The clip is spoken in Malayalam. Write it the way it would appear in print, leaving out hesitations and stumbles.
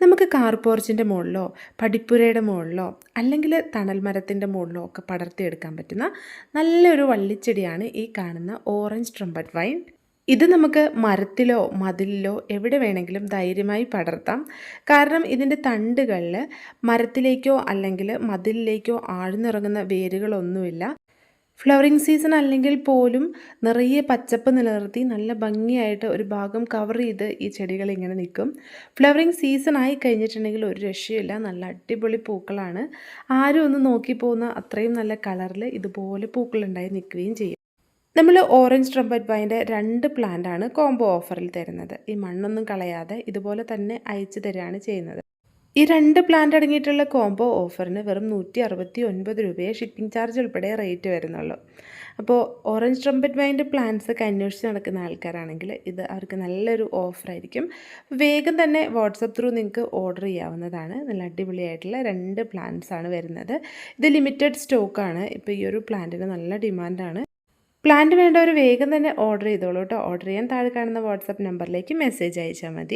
നമുക്ക് കാർ പോർച്ചിൻ്റെ മുകളിലോ പടിപ്പുരയുടെ മുകളിലോ അല്ലെങ്കിൽ തണൽ മരത്തിൻ്റെ മുകളിലോ ഒക്കെ പടർത്തിയെടുക്കാൻ പറ്റുന്ന നല്ലൊരു വള്ളിച്ചെടിയാണ് ഈ കാണുന്ന ഓറഞ്ച് ട്രംപറ്റ് വൈൻ. ഇത് നമുക്ക് മരത്തിലോ മതിലിലോ എവിടെ വേണമെങ്കിലും ധൈര്യമായി പടർത്താം. കാരണം ഇതിൻ്റെ തണ്ടുകളിൽ മരത്തിലേക്കോ അല്ലെങ്കിൽ മതിലിലേക്കോ ആഴ്ന്നിറങ്ങുന്ന വേരുകളൊന്നുമില്ല. ഫ്ലവറിങ് സീസൺ അല്ലെങ്കിൽ പോലും നിറയെ പച്ചപ്പ് നിലനിർത്തി നല്ല ഭംഗിയായിട്ട് ഒരു ഭാഗം കവർ ചെയ്ത് ഈ ചെടികൾ ഇങ്ങനെ നിൽക്കും. ഫ്ലവറിങ് സീസൺ ആയി കഴിഞ്ഞിട്ടുണ്ടെങ്കിൽ ഒരു രക്ഷയില്ല, നല്ല അടിപൊളി പൂക്കളാണ്. ആരും ഒന്ന് നോക്കി പോകുന്ന അത്രയും നല്ല കളറിൽ ഇതുപോലെ പൂക്കളുണ്ടായി നിൽക്കുകയും ചെയ്യും. നമ്മൾ ഓറഞ്ച് ട്രംപറ്റ് വൈൻ്റെ 2 പ്ലാന്റാണ് കോംബോ ഓഫറിൽ തരുന്നത്. ഈ മണ്ണൊന്നും കളയാതെ ഇതുപോലെ തന്നെ അയച്ചു തരികയാണ് ചെയ്യുന്നത്. ഈ 2 പ്ലാന്റ് അടങ്ങിയിട്ടുള്ള കോംബോ ഓഫറിന് വെറും 169 രൂപയെ ഷിപ്പിംഗ് ചാർജ് ഉൾപ്പെടെ റേറ്റ് വരുന്നുള്ളൂ. അപ്പോൾ ഓറഞ്ച് ട്രംപറ്റ് വൈൻ്റെ പ്ലാന്റ്സ് ഒക്കെ അന്വേഷിച്ച് നടക്കുന്ന ആൾക്കാരാണെങ്കിൽ ഇത് അവർക്ക് നല്ലൊരു ഓഫറായിരിക്കും. വേഗം തന്നെ വാട്സപ്പ് ത്രൂ നിങ്ങൾക്ക് ഓർഡർ ചെയ്യാവുന്നതാണ്. നല്ല അടിപൊളിയായിട്ടുള്ള 2 പ്ലാന്റ്സ് ആണ് വരുന്നത്. ഇത് ലിമിറ്റഡ് സ്റ്റോക്കാണ്. ഇപ്പോൾ ഈ ഒരു പ്ലാന്റിന് നല്ല ഡിമാൻഡാണ്. പ്ലാന്റ് വേണ്ടവർ വേഗം തന്നെ ഓർഡർ ചെയ്തോളൂ കേട്ടോ. ഓർഡർ ചെയ്യാൻ താഴെ കാണുന്ന വാട്സപ്പ് നമ്പറിലേക്ക് മെസ്സേജ് അയച്ചാൽ മതി.